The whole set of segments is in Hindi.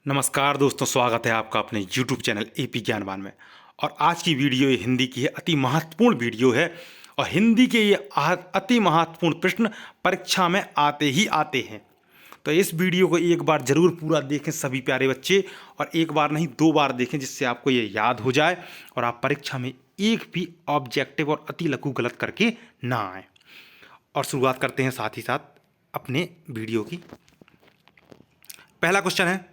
नमस्कार दोस्तों, स्वागत है आपका अपने YouTube चैनल एपी ज्ञानवान में। और आज की वीडियो ये हिंदी की है, अति महत्वपूर्ण वीडियो है। और हिंदी के ये अति महत्वपूर्ण प्रश्न परीक्षा में आते ही आते हैं। तो इस वीडियो को एक बार ज़रूर पूरा देखें सभी प्यारे बच्चे, और एक बार नहीं 2 बार देखें, जिससे आपको ये याद हो जाए और आप परीक्षा में एक भी ऑब्जेक्टिव और अति लघु गलत करके ना आए। और शुरुआत करते हैं साथ ही साथ अपने वीडियो की। पहला क्वेश्चन है,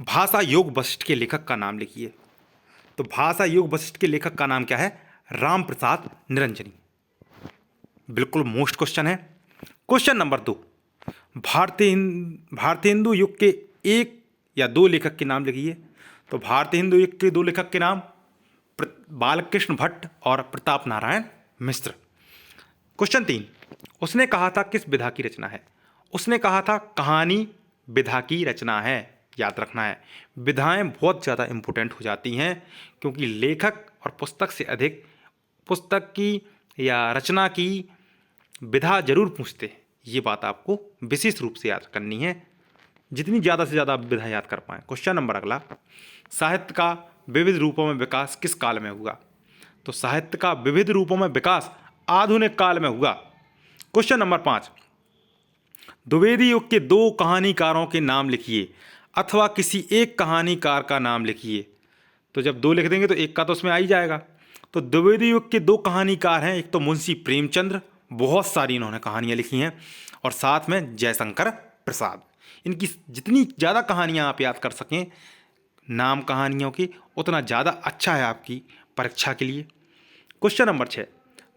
भाषा योग वशिष्ठ के लेखक का नाम लिखिए। तो भाषा योग वशिष्ठ के लेखक का नाम क्या है? राम प्रसाद निरंजनी। बिल्कुल मोस्ट क्वेश्चन है। क्वेश्चन नंबर 2, भारतीय हिंदू युग के 1 या 2 लेखक के नाम लिखिए। तो भारतीय हिंदू युग के 2 लेखक के नाम बालकृष्ण भट्ट और प्रताप नारायण मिश्र। क्वेश्चन 3, उसने कहा था किस विधा की रचना है? उसने कहा था कहानी विधा की रचना है। याद रखना है, विधाएं बहुत ज़्यादा इंपॉर्टेंट हो जाती हैं, क्योंकि लेखक और पुस्तक से अधिक पुस्तक की या रचना की विधा जरूर पूछते हैं। ये बात आपको विशेष रूप से याद करनी है, जितनी ज़्यादा से ज़्यादा आप विधा याद कर पाएँ। क्वेश्चन नंबर अगला, साहित्य का विविध रूपों में विकास किस काल में हुआ? तो साहित्य का विविध रूपों में विकास आधुनिक काल में हुआ। क्वेश्चन नंबर 5, द्विवेदी युग के 2 कहानीकारों के नाम लिखिए, अथवा किसी एक कहानीकार का नाम लिखिए। तो जब 2 लिख देंगे तो एक का तो उसमें आ ही जाएगा। तो द्विवेदी युग के 2 कहानीकार हैं, एक तो मुंशी प्रेमचंद्र, बहुत सारी इन्होंने कहानियाँ लिखी हैं, और साथ में जयशंकर प्रसाद। इनकी जितनी ज़्यादा कहानियाँ आप याद कर सकें नाम कहानियों की, उतना ज़्यादा अच्छा है आपकी परीक्षा के लिए। क्वेश्चन नंबर 6,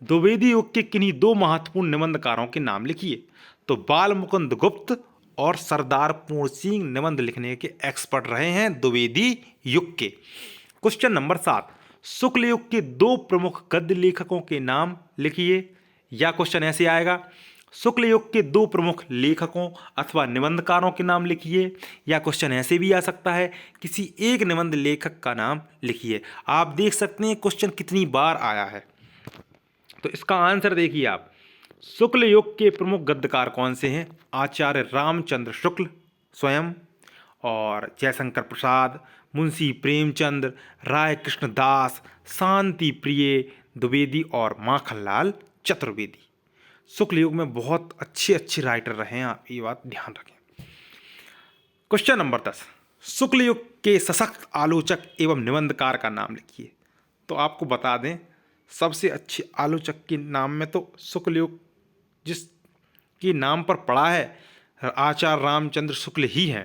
द्विवेदी युग के किन्हीं 2 महत्वपूर्ण निबंधकारों के नाम लिखिए। तो बाल मुकुंद गुप्त और सरदार पूर्ण सिंह निबंध लिखने के एक्सपर्ट रहे हैं द्विवेदी युग के। क्वेश्चन नंबर 7, शुक्ल युग के 2 प्रमुख गद्य लेखकों के नाम लिखिए। या क्वेश्चन ऐसे आएगा, शुक्ल युग के 2 प्रमुख लेखकों अथवा निबंधकारों के नाम लिखिए। या क्वेश्चन ऐसे भी आ सकता है, किसी एक निबंध लेखक का नाम लिखिए। आप देख सकते हैं क्वेश्चन कितनी बार आया है। तो इसका आंसर देखिए आप, शुक्ल युग के प्रमुख गद्यकार कौन से हैं? आचार्य रामचंद्र शुक्ल स्वयं, और जयशंकर प्रसाद, मुंशी प्रेमचंद, राय कृष्णदास, शांति प्रिय द्विवेदी और माखनलाल चतुर्वेदी। शुक्ल युग में बहुत अच्छे अच्छे राइटर रहे हैं, आप ये बात ध्यान रखें। क्वेश्चन नंबर 10, शुक्ल युग के सशक्त आलोचक एवं निबंधकार का नाम लिखिए। तो आपको बता दें, सबसे अच्छे आलोचक के नाम में तो शुक्ल युग जिसके नाम पर पड़ा है आचार्य रामचंद्र शुक्ल ही हैं।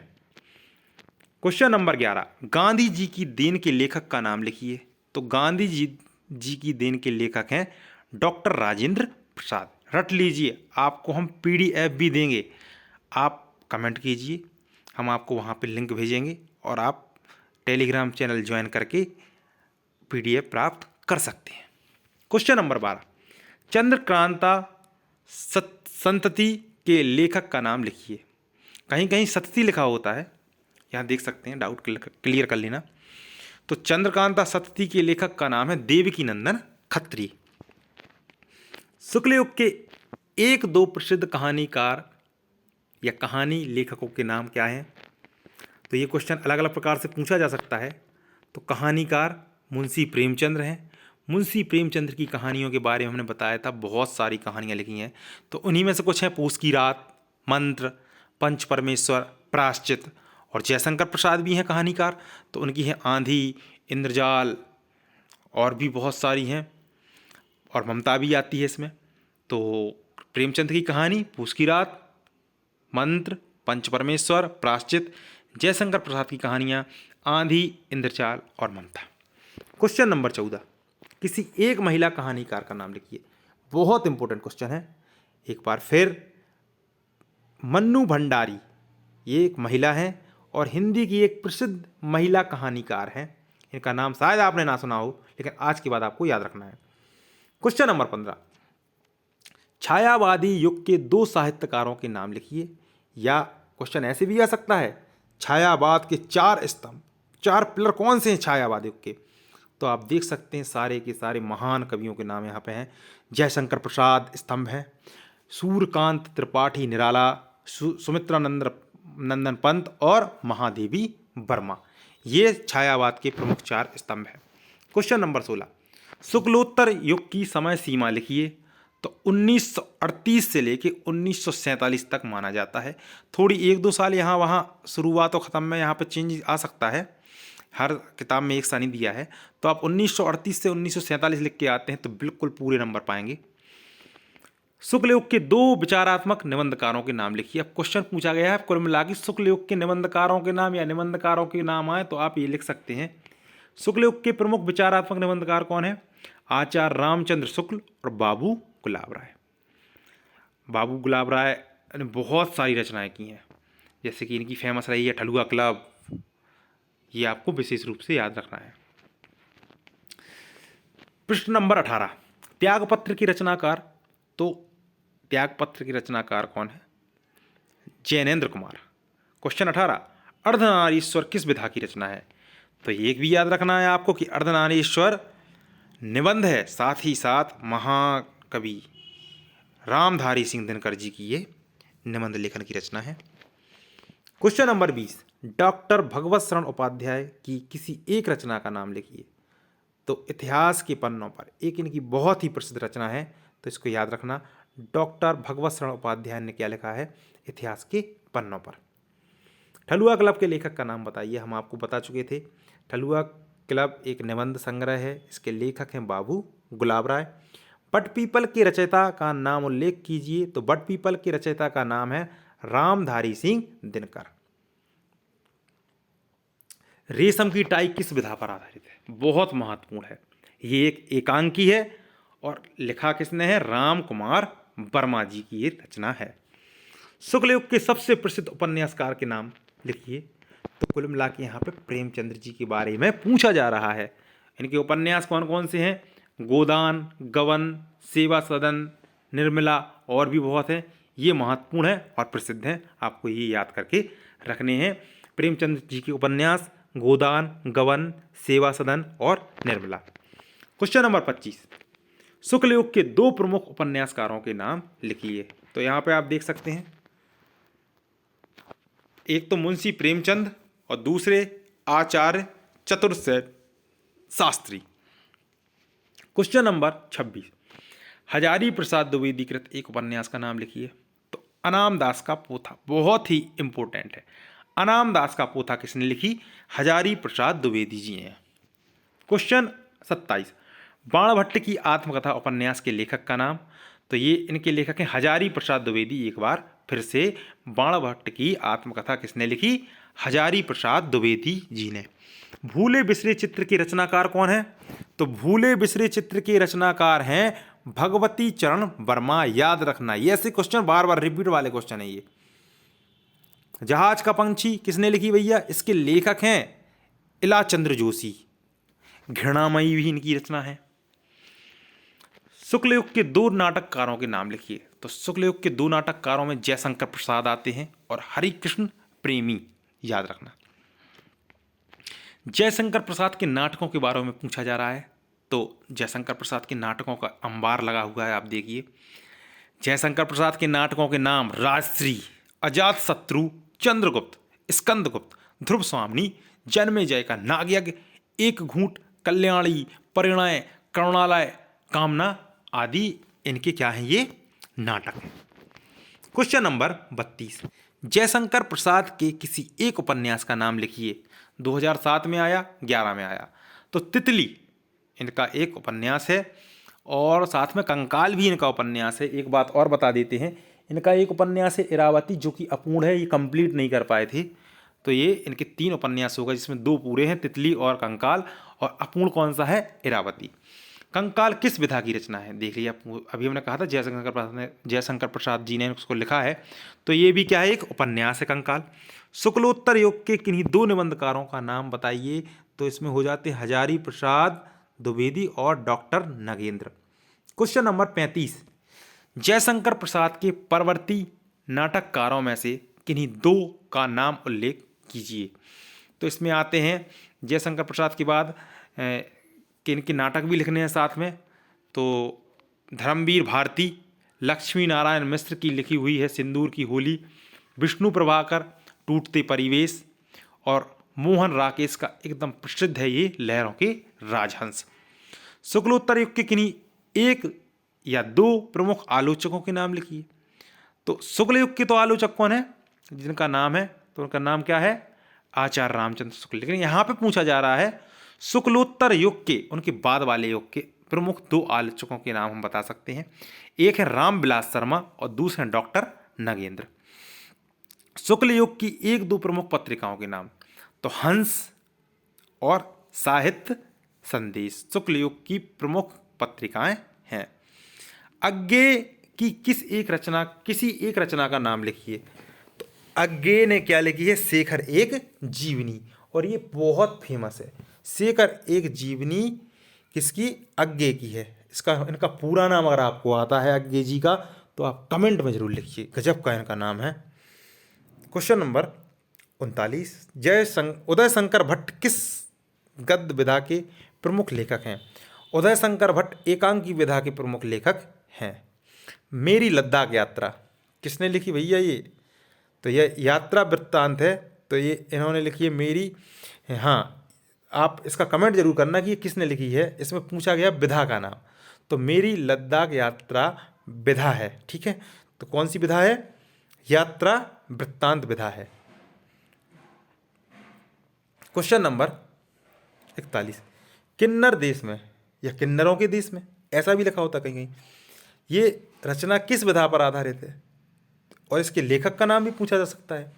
क्वेश्चन नंबर 11, गांधी जी की देन के लेखक का नाम लिखिए। तो गांधी जी की देन के लेखक हैं डॉक्टर राजेंद्र प्रसाद। रट लीजिए, आपको हम PDF भी देंगे, आप कमेंट कीजिए, हम आपको वहाँ पे लिंक भेजेंगे और आप टेलीग्राम चैनल ज्वाइन करके PDF प्राप्त कर सकते हैं। क्वेश्चन नंबर 12, चंद्रकांता संतति के लेखक का नाम लिखिए। कहीं कहीं सतती लिखा होता है, यहाँ देख सकते हैं, डाउट क्लियर कर लेना। तो चंद्रकांता सतती के लेखक का नाम है देवकीनंदन खत्री। शुक्ल युग के 1-2 प्रसिद्ध कहानीकार या कहानी लेखकों के नाम क्या हैं? तो ये क्वेश्चन अलग अलग प्रकार से पूछा जा सकता है। तो कहानीकार मुंशी प्रेमचंद्र हैं। मुंशी प्रेमचंद्र की कहानियों के बारे में हमने बताया था, बहुत सारी कहानियाँ लिखी हैं। तो उन्हीं में से कुछ हैं पूस की रात, मंत्र, पंच परमेश्वर, प्रायश्चित। और जयशंकर प्रसाद भी हैं कहानीकार, तो उनकी है आंधी, इंद्रजाल, और भी बहुत सारी हैं, और ममता भी आती है इसमें। तो प्रेमचंद की कहानी पूस की रात, मंत्र, पंच परमेश्वर, प्रायश्चित। जयशंकर प्रसाद की कहानियाँ आंधी, इंद्रजाल और ममता। क्वेश्चन नंबर 14, किसी एक महिला कहानीकार का नाम लिखिए। बहुत इंपॉर्टेंट क्वेश्चन है। एक बार फिर, मन्नू भंडारी, ये एक महिला है और हिंदी की एक प्रसिद्ध महिला कहानीकार हैं। इनका नाम शायद आपने ना सुना हो, लेकिन आज के बाद आपको याद रखना है। क्वेश्चन नंबर 15, छायावादी युग के 2 साहित्यकारों के नाम लिखिए। या क्वेश्चन ऐसे भी आ सकता है, छायावाद के 4 स्तंभ, 4 पिलर कौन से हैं छायावाद युग के? तो आप देख सकते हैं सारे के सारे महान कवियों के नाम यहाँ पे हैं। जयशंकर प्रसाद स्तंभ हैं, सूर्यकांत त्रिपाठी निराला, सुमित्रानंद नंदन पंत और महादेवी वर्मा। ये छायावाद के प्रमुख 4 स्तंभ हैं। क्वेश्चन नंबर 16, शुक्लोत्तर युग की समय सीमा लिखिए। तो 1938 से लेके 1947 तक माना जाता है। थोड़ी 1-2 साल यहाँ वहाँ शुरुआत और ख़त्म में यहाँ पे चेंज आ सकता है, हर किताब में एक सा नहीं दिया है। तो आप 1938 से 1947 लिख के आते हैं तो बिल्कुल पूरे नंबर पाएंगे। शुक्ल युग के 2 विचारात्मक निबंधकारों के नाम लिखिए। अब क्वेश्चन पूछा गया है कुल मिला के शुक्ल युग के निबंधकारों के नाम या निबंधकारों के नाम आए तो आप ये लिख सकते हैं। शुक्ल युग के प्रमुख विचारात्मक निबंधकार कौन है? आचार्य रामचंद्र शुक्ल और बाबू गुलाब राय। बाबू गुलाब राय ने बहुत सारी रचनाएं की हैं, जैसे कि इनकी फेमस रही है ठलुआ क्लब, ये आपको विशेष रूप से याद रखना है। प्रश्न नंबर 18, त्यागपत्र की रचनाकार। तो त्यागपत्र की रचनाकार कौन है? जैनेन्द्र कुमार। क्वेश्चन 18, अर्धनारीश्वर किस विधा की रचना है? तो एक भी याद रखना है आपको कि अर्धनारीश्वर निबंध है, साथ ही साथ महाकवि रामधारी सिंह दिनकर जी की ये निबंध लेखन की रचना है। क्वेश्चन नंबर 20, डॉक्टर भगवत शरण उपाध्याय की किसी एक रचना का नाम लिखिए। तो इतिहास के पन्नों पर एक इनकी बहुत ही प्रसिद्ध रचना है, तो इसको याद रखना। डॉक्टर भगवत शरण उपाध्याय ने क्या लिखा है इतिहास के पन्नों पर? ठलुआ क्लब के लेखक का नाम बताइए। हम आपको बता चुके थे, ठलुआ क्लब एक निबंध संग्रह है, इसके लेखक हैं बाबू गुलाब राय। बट पीपल के रचयिता का नाम उल्लेख कीजिए। तो बट पीपल के रचयिता का नाम है रामधारी सिंह दिनकर। रेशम की टाई किस विधा पर आधारित है? बहुत महत्वपूर्ण है, ये एक एकांकी है और लिखा किसने है? राम कुमार वर्मा जी की ये रचना है। शुक्ल युग के सबसे प्रसिद्ध उपन्यासकार के नाम लिखिए। तो कुल मिला के यहाँ पे प्रेमचंद्र जी के बारे में पूछा जा रहा है। इनके उपन्यास कौन कौन से हैं? गोदान, गवन, सेवा सदन, निर्मला और भी बहुत हैं। ये महत्वपूर्ण है और प्रसिद्ध हैं, आपको ये याद करके रखने हैं। प्रेमचंद्र जी के उपन्यास गोदान, गवन, सेवा सदन और निर्मला। क्वेश्चन नंबर 25, शुक्ल युग के 2 प्रमुख उपन्यासकारों के नाम लिखिए। तो यहाँ पे आप देख सकते हैं, एक तो मुंशी प्रेमचंद और दूसरे आचार्य चतुर्सेन शास्त्री। क्वेश्चन नंबर 26, हजारी प्रसाद द्विवेदी कृत एक उपन्यास का नाम लिखिए। तो अनाम दास का पोथा, बहुत ही इंपॉर्टेंट है। अनाम दास का पोथा किसने लिखी? हजारी प्रसाद द्विवेदी जी ने। क्वेश्चन 27, बाणभट्ट की आत्मकथा उपन्यास के लेखक का नाम। तो ये इनके लेखक हैं हजारी प्रसाद द्विवेदी। एक बार फिर से, बाणभट्ट की आत्मकथा किसने लिखी? हजारी प्रसाद द्विवेदी जी ने। भूले बिसरे चित्र के रचनाकार कौन है? तो भूले बिसरे चित्र के रचनाकार हैं भगवती चरण वर्मा। याद रखना, ये ऐसे क्वेश्चन बार बार रिपीट वाले क्वेश्चन है ये। जहाज का पंछी किसने लिखी भैया? इसके लेखक हैं इला चंद्र जोशी। घृणामयी भी इनकी रचना है। शुक्ल युग के 2 नाटककारों के नाम लिखिए। तो शुक्ल युग के 2 नाटककारों में जयशंकर प्रसाद आते हैं और हरिकृष्ण प्रेमी। याद रखना, जयशंकर प्रसाद के नाटकों के बारे में पूछा जा रहा है। तो जयशंकर प्रसाद के नाटकों का अंबार लगा हुआ है, आप देखिए। जयशंकर प्रसाद के नाटकों के नाम राजश्री, अजातशत्रु, चंद्रगुप्त, स्कंदगुप्त, ध्रुव स्वामिनी, जन्मेजय का नागयज्ञ, एक घूंट, कल्याणी, परिणय, करुणालय, कामना आदि इनके क्या हैं? ये नाटक हैं। क्वेश्चन नंबर 32, जयशंकर प्रसाद के किसी एक उपन्यास का नाम लिखिए। 2007 में आया, 11 में आया। तो तितली इनका एक उपन्यास है और साथ में कंकाल भी इनका उपन्यास है। एक बात और बता देते हैं, इनका एक उपन्यास है इरावती, जो कि अपूर्ण है, ये कंप्लीट नहीं कर पाए थे। तो ये इनके 3 उपन्यास होगा, जिसमें 2 पूरे हैं, तितली और कंकाल, और अपूर्ण कौन सा है? इरावती। कंकाल किस विधा की रचना है? देख लिया, अभी हमने कहा था जयशंकर प्रसाद जी ने उसको लिखा है। तो ये भी क्या है? एक उपन्यास है कंकाल। शुक्लोत्तर युग के किन्हीं 2 निबंधकारों का नाम बताइए। तो इसमें हो जाते हजारी प्रसाद द्विवेदी और doctor Nagendra. Question number 35, Jaishankar Prasad के परवर्ती नाटककारों में से किन्हीं 2 का नाम उल्लेख कीजिए। तो इसमें आते हैं जयशंकर प्रसाद के बाद कि इनके नाटक भी लिखने हैं साथ में। तो धर्मवीर भारती, लक्ष्मी नारायण मिश्र की लिखी हुई है सिंदूर की होली, विष्णु प्रभाकर, टूटते परिवेश, और मोहन राकेश का एकदम प्रसिद्ध है ये लहरों के राजहंस। शुक्लोत्तर युग के किन्हीं एक या दो प्रमुख आलोचकों के नाम लिखिए। तो शुक्ल युग के तो आलोचक कौन है, जिनका नाम है, तो उनका नाम क्या है, आचार्य रामचंद्र शुक्ल। लेकिन यहाँ पे पूछा जा रहा है शुक्लोत्तर युग के, उनके बाद वाले युग के प्रमुख दो आलोचकों के नाम हम बता सकते हैं। एक है रामविलास शर्मा और दूसरे हैं डॉक्टर नगेंद्र। शुक्ल युग की एक दो प्रमुख पत्रिकाओं के नाम, तो हंस और साहित्य संदेश शुक्ल युग की प्रमुख पत्रिकाएं हैं। अज्ञे की किसी एक रचना का नाम लिखिए। तो अज्ञे ने क्या लिखी है, शेखर एक जीवनी, और ये बहुत फेमस है। शेखर एक जीवनी किसकी, अज्ञे की है। इनका पूरा नाम अगर आपको आता है अज्ञे जी का, तो आप कमेंट में जरूर लिखिए, गजब का इनका नाम है। क्वेश्चन नंबर 39, उदय शंकर भट्ट किस गद्य विधा के प्रमुख लेखक हैं। उदय शंकर भट्ट एकांकी विधा के प्रमुख लेखक हैं। मेरी लद्दाख यात्रा किसने लिखी भैया, ये तो यह यात्रा वृत्तांत है, तो ये इन्होंने लिखी है मेरी, हाँ आप इसका कमेंट जरूर करना कि ये किसने लिखी है। इसमें पूछा गया विधा का नाम, तो मेरी लद्दाख यात्रा विधा है, ठीक है। तो कौन सी विधा है, यात्रा वृत्तांत विधा है। क्वेश्चन नंबर 41, किन्नर देश में या किन्नरों के देश में, ऐसा भी लिखा होता कहीं कहीं, ये रचना किस विधा पर आधारित है, और इसके लेखक का नाम भी पूछा जा सकता है।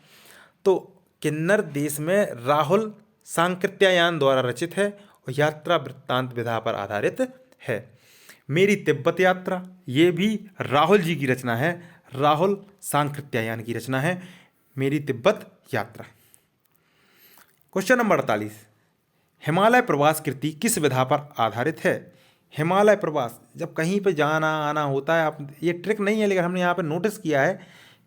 तो किन्नर देश में राहुल सांकृत्यायन द्वारा रचित है और यात्रा वृत्तांत विधा पर आधारित है। मेरी तिब्बत यात्रा, ये भी राहुल जी की रचना है, राहुल सांकृत्यायन की रचना है मेरी तिब्बत यात्रा। क्वेश्चन नंबर 48, हिमालय प्रवास कृति किस विधा पर आधारित है। हिमालय प्रवास, जब कहीं पे जाना आना होता है, आप ये ट्रिक नहीं है लेकिन हमने यहाँ पे नोटिस किया है,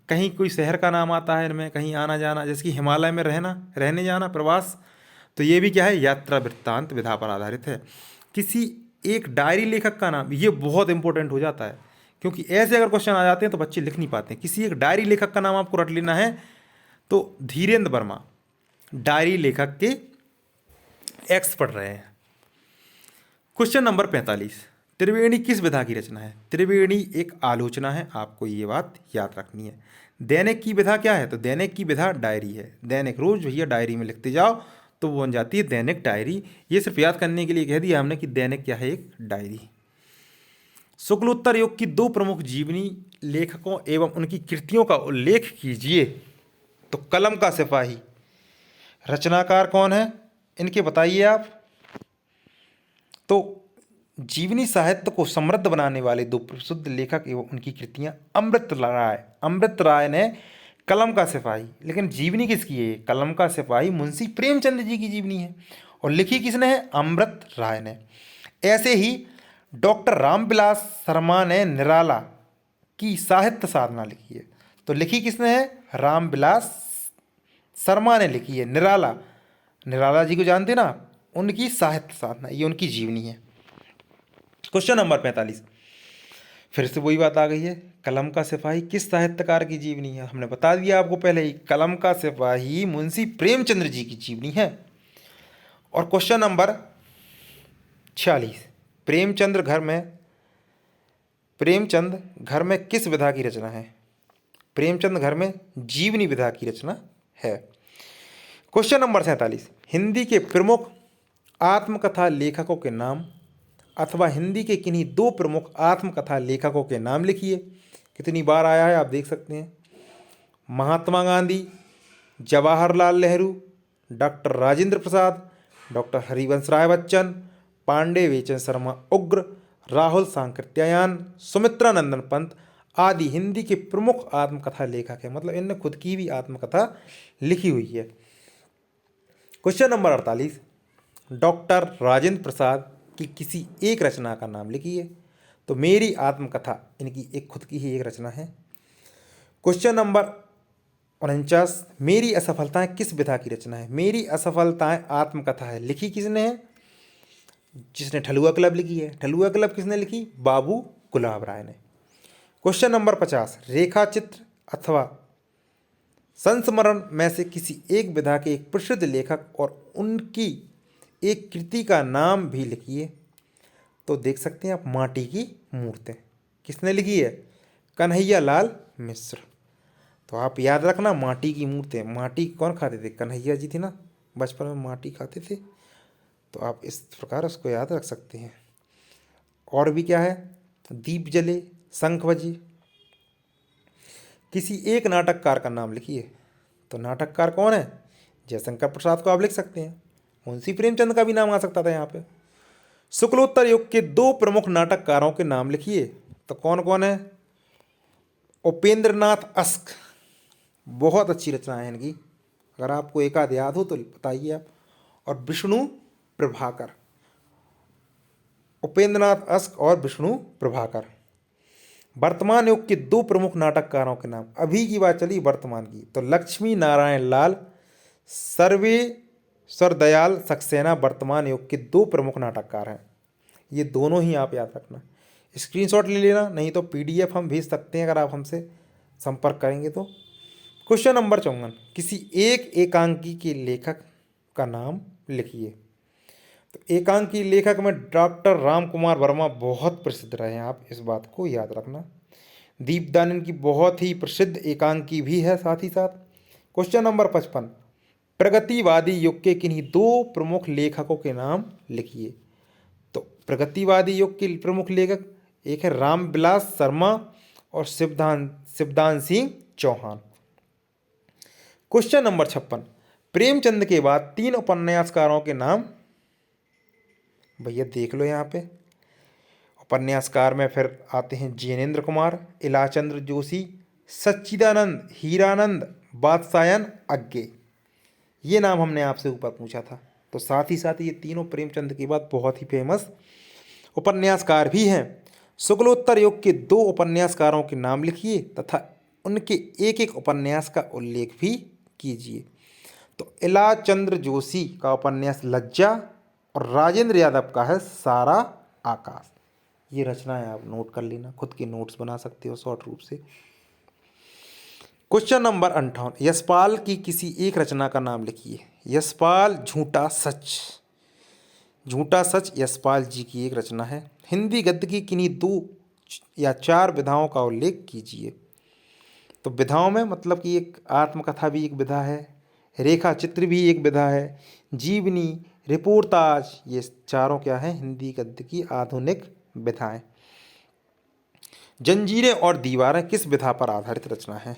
कहीं कोई शहर का नाम आता है इनमें, कहीं आना जाना, जैसे कि हिमालय में रहने जाना प्रवास, तो ये भी क्या है, यात्रा वृत्तांत विधा पर आधारित है। किसी एक डायरी लेखक का नाम, ये बहुत इंपॉर्टेंट हो जाता है, क्योंकि ऐसे अगर क्वेश्चन आ जाते हैं तो बच्चे लिख नहीं पाते हैं। किसी एक डायरी लेखक का नाम आपको रट लेना है, तो धीरेन्द्र वर्मा डायरी लेखक के एक्स पढ़ रहे हैं। क्वेश्चन नंबर 45, त्रिवेणी किस विधा की रचना है। त्रिवेणी एक आलोचना है, आपको ये बात याद रखनी है। दैनिक की विधा क्या है, तो दैनिक की विधा डायरी है। दैनिक रोज भैया डायरी में लिखते जाओ तो वो बन जाती है दैनिक डायरी। ये सिर्फ याद करने के लिए कह दिया हमने कि दैनिक क्या है, एक डायरी। शुक्लोत्तर युग की दो प्रमुख जीवनी लेखकों एवं उनकी कृतियों का उल्लेख कीजिए। तो कलम का सिपाही, रचनाकार कौन है इनके बताइए आप। तो जीवनी साहित्य को समृद्ध बनाने वाले दो प्रसिद्ध लेखक एवं उनकी कृतियां, अमृत राय ने कलम का सिपाही, लेकिन जीवनी किसकी है, कलम का सिपाही मुंशी प्रेमचंद जी की जीवनी है, और लिखी किसने है, अमृत राय ने। ऐसे ही डॉक्टर रामविलास शर्मा ने निराला की साहित्य साधना लिखी है। तो लिखी किसने है, रामविलास शर्मा ने लिखी है। निराला जी को जानते ना, उनकी साहित्य साधना, ये उनकी जीवनी है। क्वेश्चन नंबर 45, फिर से वही बात आ गई है, कलम का सिपाही किस साहित्यकार की जीवनी है। हमने बता दिया आपको पहले ही, कलम का सिपाही मुंशी प्रेमचंद्र जी की जीवनी है। और क्वेश्चन नंबर 46, प्रेमचंद घर में किस विधा की रचना है। प्रेमचंद घर में जीवनी विधा की रचना है। क्वेश्चन नंबर 47, हिंदी के प्रमुख आत्मकथा लेखकों के नाम, अथवा हिंदी के किन्हीं दो प्रमुख आत्मकथा लेखकों के नाम लिखिए। कितनी बार आया है आप देख सकते हैं, महात्मा गांधी, जवाहरलाल नेहरू, डॉक्टर राजेंद्र प्रसाद, डॉक्टर हरिवंश राय बच्चन, पांडे वेचन शर्मा उग्र, राहुल सांकृत्यायन, सुमित्रा नंदन पंत आदि हिंदी के प्रमुख आत्मकथा लेखक हैं। मतलब इनने खुद की भी आत्मकथा लिखी हुई है। Question number 48, doctor Rajendra Prasad की किसी एक रचना का नाम लिखिए। तो मेरी आत्मकथा इनकी एक खुद की ही एक रचना है। क्वेश्चन नंबर 49, मेरी असफलताएं किस विधा की रचना है। मेरी असफलताएं आत्मकथा है, लिखी किसने है, जिसने ठलुआ क्लब लिखी है। ठलुआ क्लब किसने लिखी, बाबू गुलाब राय ने। क्वेश्चन नंबर 50, रेखा चित्र अथवा संस्मरण में से किसी एक विधा के एक प्रसिद्ध लेखक और उनकी एक कृति का नाम भी लिखिए। तो देख सकते हैं आप, माटी की मूर्तें किसने लिखी है? कन्हैया लाल मिश्र। तो आप याद रखना, माटी की मूर्तें, माटी कौन खाते थे? कन्हैया जी थे ना, बचपन में माटी खाते थे। तो आप इस प्रकार उसको याद रख सकते हैं। और भी क्या है? दीप जले, शंख बजे। किसी एक नाटककार का नाम लिखिए। तो नाटककार कौन है? जयशंकर प्रसाद को आप लिख सकते हैं। मुंशी प्रेमचंद का भी नाम आ सकता था यहाँ पे। शुक्लोत्तर युग के दो प्रमुख नाटककारों के नाम लिखिए। तो कौन कौन है? उपेंद्रनाथ अश्क, बहुत अच्छी रचना है इनकी, अगर आपको एक आध याद हो तो बताइए आप। और विष्णु प्रभाकर, उपेंद्रनाथ अश्क और विष्णु प्रभाकर। वर्तमान युग के दो प्रमुख नाटककारों के नाम, अभी की बात चली वर्तमान की, तो लक्ष्मी नारायण लाल, सर्वेश्वर दयाल सक्सेना वर्तमान युग के दो प्रमुख नाटककार हैं। ये दोनों ही आप याद रखना, स्क्रीनशॉट ले लेना, नहीं तो पीडीएफ हम भेज सकते हैं अगर आप हमसे संपर्क करेंगे तो। क्वेश्चन नंबर 54, किसी एक एकांकी के लेखक का नाम लिखिए। तो एकांकी लेखक में डॉक्टर राम कुमार वर्मा बहुत प्रसिद्ध रहे हैं, आप इस बात को याद रखना। दीपदान इनकी बहुत ही प्रसिद्ध एकांकी भी है साथ ही साथ। क्वेश्चन नंबर 55, प्रगतिवादी युग के किन्हीं दो प्रमुख लेखकों के नाम लिखिए। तो प्रगतिवादी युग के प्रमुख लेखक, एक है रामविलास शर्मा और शिवदान सिंह चौहान। क्वेश्चन नंबर 56, प्रेमचंद के बाद तीन उपन्यासकारों के नाम, भैया देख लो यहाँ पे। उपन्यासकार में फिर आते हैं जिनेंद्र कुमार, इलाचंद्र जोशी, सच्चिदानंद हीरानंद, बादशायन अज्ञे। ये नाम हमने आपसे ऊपर पूछा था। तो साथ ही साथ ये तीनों प्रेमचंद के बाद बहुत ही फेमस उपन्यासकार भी हैं। शुक्लोत्तर युग के दो उपन्यासकारों के नाम लिखिए तथा उनके एक एक उपन्यास का उल्लेख भी कीजिए। तो इलाचंद्र जोशी का उपन्यास लज्जा और राजेंद्र यादव का है सारा आकाश। ये रचनाएं आप नोट कर लेना, खुद के नोट्स बना सकते हो शॉर्ट रूप से। क्वेश्चन नंबर 58, यशपाल की किसी एक रचना का नाम लिखिए। यशपाल झूठा सच, झूठा सच यशपाल जी की एक रचना है। हिंदी गद्य की किन्हीं दो या चार विधाओं का उल्लेख कीजिए। तो विधाओं में मतलब कि एक आत्मकथा भी एक विधा है, रेखा चित्र भी एक विधा है, जीवनी, रिपोर्टाज, ये चारों क्या हैं? हिंदी गद्य की आधुनिक विधाएं। जंजीरें और दीवारें किस विधा पर आधारित रचना है?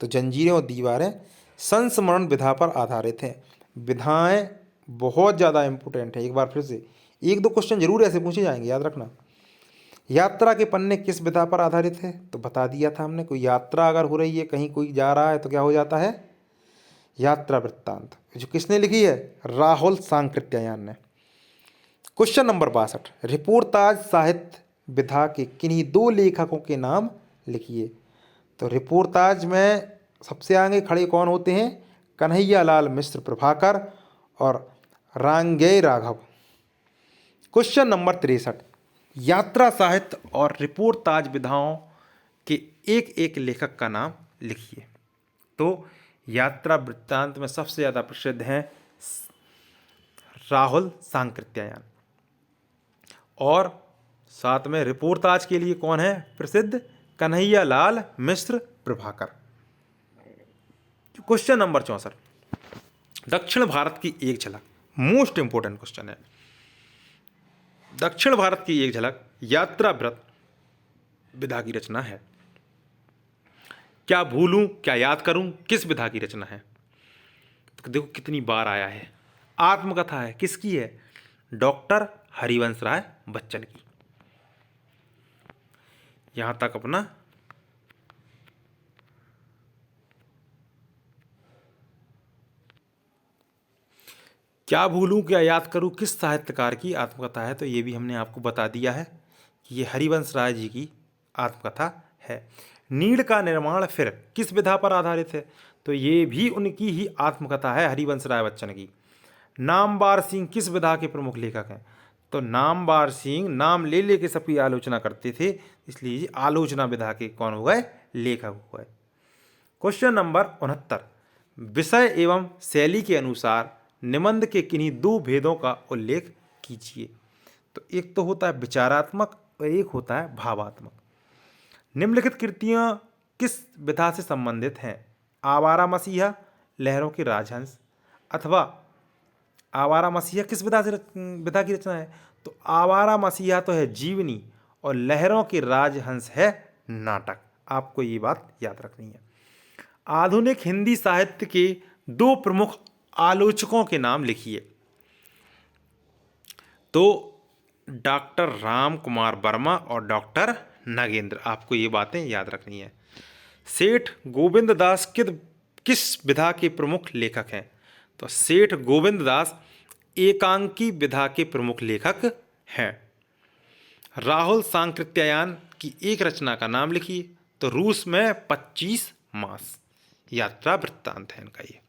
तो जंजीरें और दीवारें संस्मरण विधा पर आधारित हैं। विधाएं बहुत ज़्यादा इंपॉर्टेंट है, एक बार फिर से एक दो क्वेश्चन जरूर ऐसे पूछे जाएंगे, याद रखना। यात्रा के पन्ने किस विधा पर आधारित है? तो बता दिया था हमने, कोई यात्रा अगर हो रही है, कहीं कोई जा रहा है तो क्या हो जाता है? यात्रा वृत्तांत, जो किसने लिखी है? राहुल सांकृत्यायन ने। क्वेश्चन नंबर 62, रिपोर्टाज साहित्य विधा के किन्हीं दो लेखकों के नाम लिखिए। तो रिपोर्टाज में सबसे आगे खड़े कौन होते हैं? कन्हैया लाल मिश्र प्रभाकर और रांगेय राघव। क्वेश्चन नंबर 63, यात्रा साहित्य और रिपोर्टाज विधाओं के एक एक लेखक का नाम लिखिए। तो यात्रा वृत्तांत में सबसे ज़्यादा प्रसिद्ध हैं राहुल सांकृत्यायन, और साथ में रिपोर्टाज के लिए कौन है प्रसिद्ध? कन्हैया लाल मिश्र प्रभाकर। क्वेश्चन नंबर 64, दक्षिण भारत की एक झलक, मोस्ट इंपोर्टेंट क्वेश्चन है। दक्षिण भारत की एक झलक यात्रा व्रत विधा की रचना है। क्या भूलूं क्या याद करूं किस विधा की रचना है? तो देखो कितनी बार आया है, आत्मकथा है, किसकी है? डॉक्टर हरिवंश राय बच्चन की। यहां तक अपना क्या भूलूं क्या याद करूं किस साहित्यकार की आत्मकथा है? तो ये भी हमने आपको बता दिया है कि ये हरिवंश राय जी की आत्मकथा है। नीड़ का निर्माण फिर किस विधा पर आधारित है? तो ये भी उनकी ही आत्मकथा है, हरिवंश राय बच्चन की। नामवर सिंह किस विधा के प्रमुख लेखक हैं? तो नामवर सिंह नाम ले लेके सबकी आलोचना करते थे, इसलिए आलोचना विधा के कौन हो गए? लेखक हो गए। क्वेश्चन नंबर 69, विषय एवं शैली के अनुसार निबंध के किन्हीं दो भेदों का उल्लेख कीजिए। तो एक तो होता है विचारात्मक और एक होता है भावात्मक। निम्नलिखित कृतियाँ किस विधा से संबंधित हैं? आवारा मसीहा, लहरों के राजहंस, अथवा आवारा मसीहा किस विधा की रचना है? तो आवारा मसीहा तो है जीवनी और लहरों के राजहंस है नाटक। आपको ये बात याद रखनी है। आधुनिक हिंदी साहित्य के दो प्रमुख आलोचकों के नाम लिखिए। तो डॉक्टर राम कुमार वर्मा और डॉक्टर नगेंद्र। आपको ये बातें याद रखनी है। सेठ गोविंद दास किस विधा के प्रमुख लेखक हैं? तो सेठ गोविंद दास एकांकी विधा के प्रमुख लेखक हैं। राहुल सांकृत्यायन की एक रचना का नाम लिखिए। तो रूस में 25 मास यात्रा वृत्तांत है इनका ये।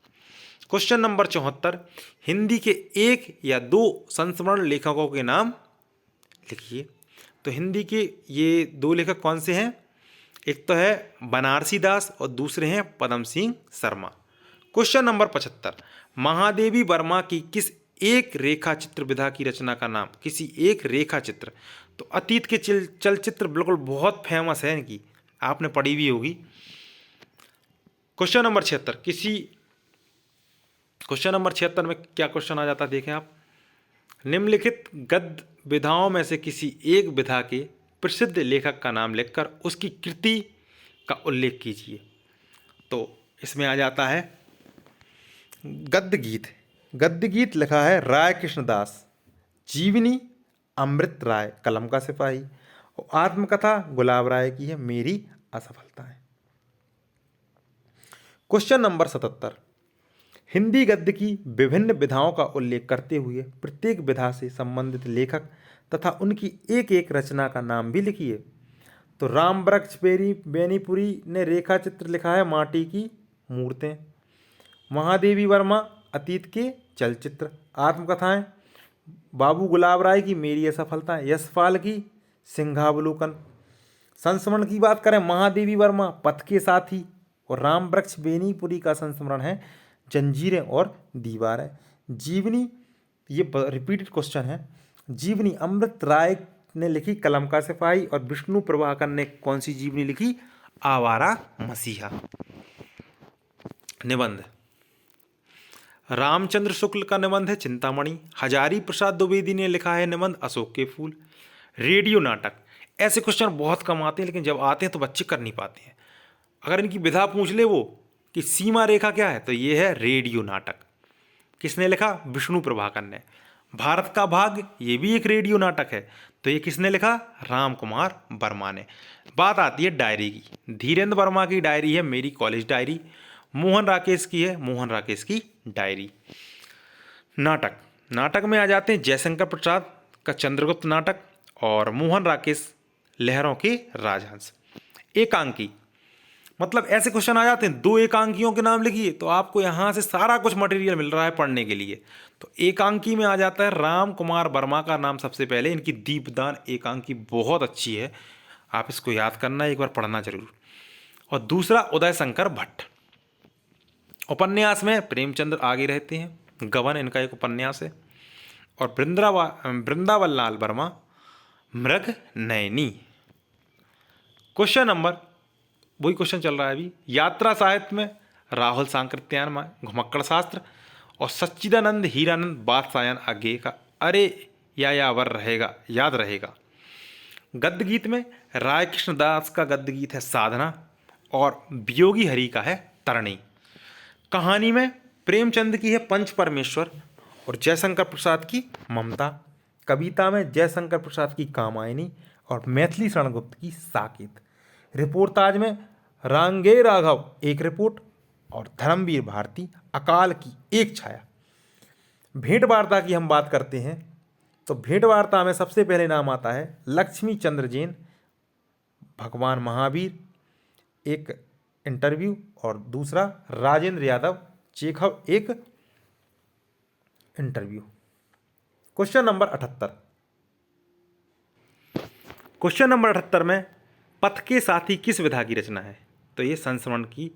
क्वेश्चन नंबर 74, हिंदी के एक या दो संस्मरण लेखकों के नाम लिखिए। तो हिंदी के ये दो लेखक कौन से हैं? एक तो है बनारसी दास और दूसरे हैं पदम सिंह शर्मा। क्वेश्चन नंबर 75, महादेवी वर्मा की किस एक रेखा चित्र विधा की रचना का नाम? किसी एक रेखा चित्र। तो अतीत के चलचित्र बिल्कुल बहुत फेमस है इनकी, आपने पढ़ी भी होगी। क्वेश्चन नंबर 76, क्वेश्चन नंबर 76 में क्या क्वेश्चन आ जाता है देखें आप। निम्नलिखित गद्य विधाओं में से किसी एक विधा के प्रसिद्ध लेखक का नाम लिखकर उसकी कृति का उल्लेख कीजिए। तो इसमें आ जाता है गद्य गीत। गद्य गीत लिखा है राय कृष्णदास, जीवनी अमृत राय कलम का सिपाही, और आत्मकथा गुलाब राय की है मेरी असफलताएं। क्वेश्चन नंबर 77, हिंदी गद्य की विभिन्न विधाओं का उल्लेख करते हुए प्रत्येक विधा से संबंधित लेखक तथा उनकी एक एक रचना का नाम भी लिखिए। तो राम वृक्ष बेनीपुरी ने रेखा चित्र लिखा है माटी की मूर्तें। महादेवी वर्मा अतीत के चलचित्र। आत्मकथाएं बाबू गुलाब राय की मेरी असफलता, यशपाल की सिंहावलोकन। संस्मरण की बात करें महादेवी वर्मा पथ के साथी, और राम वृक्ष बेनीपुरी का संस्मरण है जंजीरें और दीवारें। जीवनी ये रिपीटेड क्वेश्चन है। जीवनी अमृत राय ने लिखी कलम का सिपाही, और विष्णु प्रभाकर ने कौन सी जीवनी लिखी? आवारा मसीहा। निबंध रामचंद्र शुक्ल का निबंध है चिंतामणि। हजारी प्रसाद द्विवेदी ने लिखा है निबंध अशोक के फूल। रेडियो नाटक, ऐसे क्वेश्चन बहुत कम आते हैं, लेकिन जब आते हैं तो बच्चे कर नहीं पाते हैं। अगर इनकी विधा पूछ ले वो कि सीमा रेखा क्या है, तो ये है रेडियो नाटक। किसने लिखा? विष्णु प्रभाकर ने। भारत का भाग, ये भी एक रेडियो नाटक है, तो ये किसने लिखा? राम कुमार वर्मा ने। बात आती है डायरी की। धीरेन्द्र वर्मा की डायरी है मेरी कॉलेज डायरी। मोहन राकेश की है मोहन राकेश की डायरी। नाटक में आ जाते हैं जयशंकर प्रसाद का चंद्रगुप्त नाटक और मोहन राकेश लहरों के राजहंस। एकांकी, मतलब ऐसे क्वेश्चन आ जाते हैं दो एकांकियों के नाम लिखिए, तो आपको यहाँ से सारा कुछ मटेरियल मिल रहा है पढ़ने के लिए। तो एकांकी में आ जाता है राम कुमार वर्मा का नाम सबसे पहले। इनकी दीपदान एकांकी बहुत अच्छी है, आप इसको याद करना, एक बार पढ़ना जरूर। और दूसरा उदय शंकर भट्ट। उपन्यास में प्रेमचंद्र आगे रहते हैं, गबन इनका एक उपन्यास है। और वृंदावन लाल वर्मा मृग नयनी। क्वेश्चन नंबर, वही क्वेश्चन चल रहा है अभी। यात्रा साहित्य में राहुल सांकृत्यायन घुमक्कड़ शास्त्र और सच्चिदानंद हीरानंद बादशाहन आगे का अरे यावर रहेगा याद रहेगा। गद्य गीत में राय कृष्णदास का गद्य गीत है साधना और वियोगी हरि का है तरणी। कहानी में प्रेमचंद की है पंच परमेश्वर और जयशंकर प्रसाद की ममता। कविता में जयशंकर प्रसाद की कामायनी और मैथिली शरणगुप्त की साकेत। रिपोर्टाज में रांगे राघव एक रिपोर्ट और धर्मवीर भारती अकाल की एक छाया। भेंट वार्ता की हम बात करते हैं तो भेंट वार्ता में सबसे पहले नाम आता है लक्ष्मी चंद्र जैन, भगवान महावीर एक इंटरव्यू, और दूसरा राजेंद्र यादव चेखव एक interview. Question number 78, question number 78 में पथ के साथी किस विधा की रचना है? तो ये संस्मरण की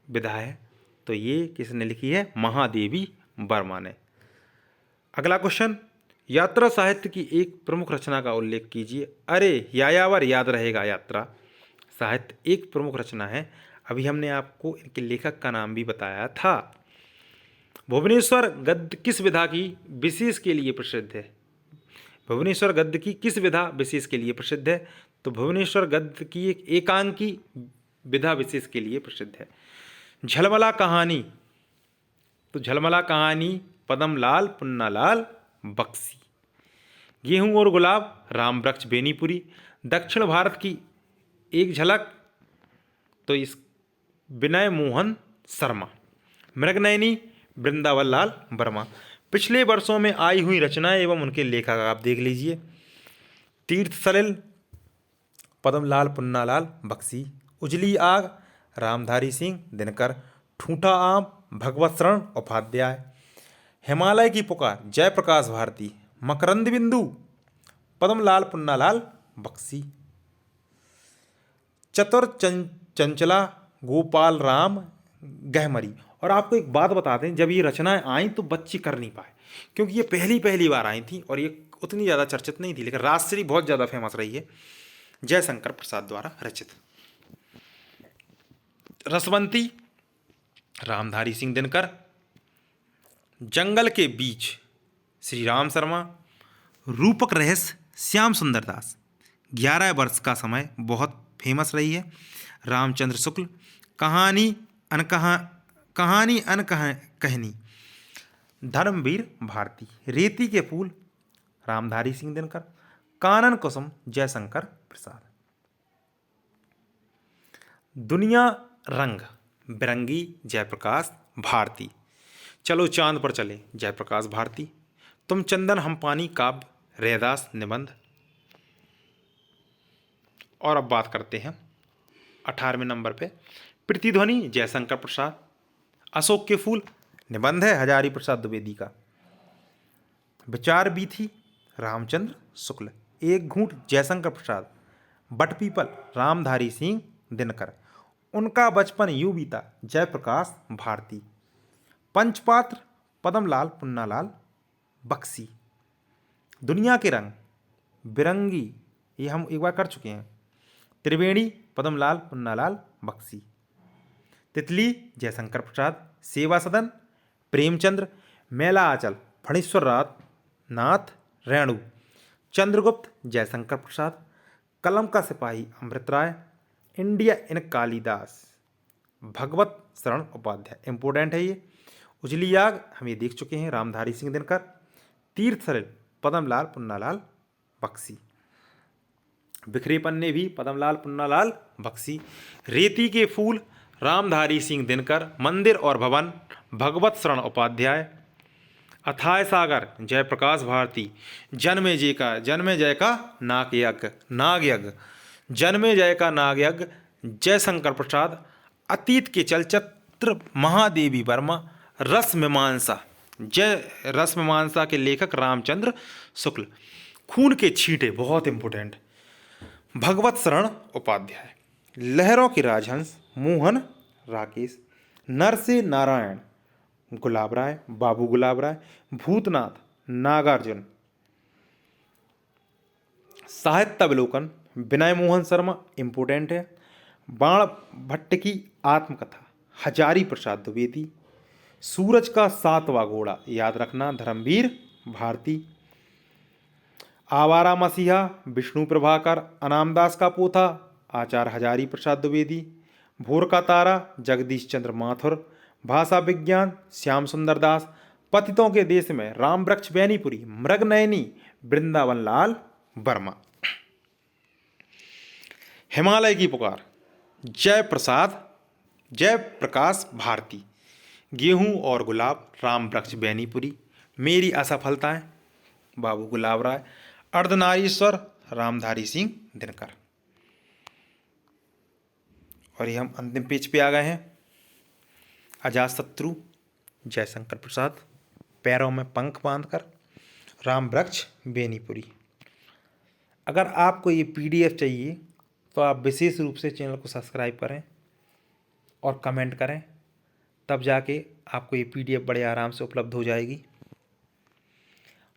विधा है। तो ये किसने लिखी है? महादेवी वर्मा ने। अगला क्वेश्चन, यात्रा साहित्य की एक प्रमुख रचना का उल्लेख कीजिए। अरे यायावर याद रहेगा, यात्रा साहित्य एक प्रमुख रचना है। अभी हमने आपको इनके लेखक का नाम भी बताया था। भुवनेश्वर गद्य किस विधा की विशेष के लिए प्रसिद्ध है? भुवनेश्वर गद्य की किस विधा विशेष के लिए प्रसिद्ध है? तो भुवनेश्वर गद्य की एक एकांकी विधा विशेष के लिए प्रसिद्ध है। झलमला कहानी, तो झलमला कहानी पदमलाल पुन्नालाल बख्शी। गेहूं और गुलाब राम वृक्ष बेनीपुरी। दक्षिण भारत की एक झलक, तो इस विनय मोहन शर्मा। मृगनयनी वृंदावन लाल वर्मा। पिछले वर्षों में आई हुई रचनाएं एवं उनके लेखक आप देख लीजिए। तीर्थ सलिल पदमलाल पुन्नालाल बख्शी। उजली आग रामधारी सिंह दिनकर। ठूठा आम भगवत शरण उपाध्याय। हिमालय की पुकार जयप्रकाश भारती। मकरंद बिंदु पदमलाल पुन्नालाल बख्शी। चतुर चंचला गोपाल राम गहमरी। और आपको एक बात बता दें, जब ये रचनाएं आई तो बच्चे कर नहीं पाए, क्योंकि ये पहली बार आई थी और ये उतनी ज़्यादा चर्चित नहीं थी, लेकिन राजश्री बहुत ज़्यादा फेमस रही है, जयशंकर प्रसाद द्वारा रचित। रसवंती रामधारी सिंह दिनकर। जंगल के बीच श्री राम शर्मा। रूपक रहस्य श्याम सुंदर दास। 11 वर्ष का समय बहुत फेमस रही है, रामचंद्र शुक्ल। कहानी कहनी धर्मवीर भारती। रेती के फूल रामधारी सिंह दिनकर। कानन कुसुम जयशंकर प्रसाद। दुनिया रंग बिरंगी जयप्रकाश भारती। चलो चांद पर चले जयप्रकाश भारती। तुम चंदन हम पानी काव्य रैदास निबंध। और अब बात करते हैं 18वें नंबर पे, प्रतिध्वनि जयशंकर प्रसाद। अशोक के फूल निबंध है हजारी प्रसाद द्विवेदी का। विचार बीथी रामचंद्र शुक्ल। एक घूंट जयशंकर प्रसाद। बटपीपल रामधारी सिंह दिनकर। उनका बचपन यूं बीता जयप्रकाश भारती। पंचपात्र पदमलाल पुन्नालाल बख्शी। दुनिया के रंग बिरंगी, ये हम एक बार कर चुके हैं, त्रिवेणी पदमलाल पुन्नालाल बख्शी। तितली जयशंकर प्रसाद। सेवा सदन प्रेमचंद्र। मेला आंचल फणीश्वर नाथ रेणु। चंद्रगुप्त जयशंकर प्रसाद। कलम का सिपाही अमृत राय। इंडिया इन कालिदास भगवत शरण उपाध्याय। इंपोर्टेंट है ये। उजली आग हम ये देख चुके हैं, रामधारी सिंह दिनकर। तीर्थ सलिल पदमलाल पुन्नालाल बख्शी। बिखरे पन्ने भी पदमलाल पुन्नालाल बख्शी। रेती के फूल रामधारी सिंह दिनकर। मंदिर और भवन भगवत शरण उपाध्याय। अथाय सागर जयप्रकाश भारती। जन्मेजय का नाग यज्ञ जन्मेजय का नाग यज्ञ जयशंकर प्रसाद। अतीत के चलचित्र महादेवी वर्मा। रसमीमांसा के लेखक रामचंद्र शुक्ल। खून के छींटे बहुत इंपोर्टेंट भगवत शरण उपाध्याय। लहरों के राजहंस मोहन राकेश। नरसे नारायण गुलाब राय बाबू गुलाब राय। भूतनाथ नागार्जुन। साहित्य अवलोकन विनय मोहन शर्मा इंपोर्टेंट है। बाण भट्ट की आत्मकथा हजारी प्रसाद द्विवेदी। सूरज का 7वां घोड़ा याद रखना धर्मवीर भारती। आवारा मसीहा विष्णु प्रभाकर। अनामदास का पोथा आचार्य हजारी प्रसाद द्विवेदी। भोर का तारा जगदीश चंद्र माथुर। भाषा विज्ञान श्याम सुंदर दास। पतितों के देश में राम वृक्ष बेनीपुरी। मृगनयनी वृंदावन लाल वर्मा। हिमालय की पुकार जयप्रकाश भारती। गेहूं और गुलाब राम वृक्ष बेनीपुरी। मेरी असफलताएं बाबू गुलाब राय। अर्धनारीश्वर रामधारी सिंह दिनकर। और ये हम अंतिम पेज पे आ गए हैं। अजातशत्रु जयशंकर प्रसाद। पैरों में पंख बांधकर राम वृक्ष बेनीपुरी। अगर आपको ये PDF चाहिए तो आप विशेष रूप से चैनल को सब्सक्राइब करें और कमेंट करें, तब जाके आपको ये PDF बड़े आराम से उपलब्ध हो जाएगी।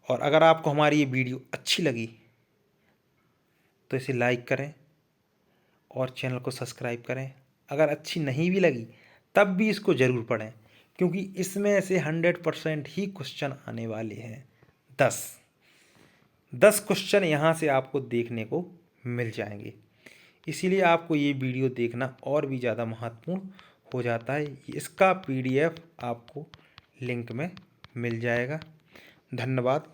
और अगर आपको हमारी ये वीडियो अच्छी लगी तो इसे लाइक करें और चैनल को सब्सक्राइब करें। अगर अच्छी नहीं भी लगी तब भी इसको ज़रूर पढ़ें, क्योंकि इसमें से 100% ही क्वेश्चन आने वाले हैं। 10 क्वेश्चन यहाँ से आपको देखने को मिल जाएंगे। इसीलिए आपको ये वीडियो देखना और भी ज़्यादा महत्वपूर्ण हो जाता है। इसका PDF आपको लिंक में मिल जाएगा। धन्यवाद।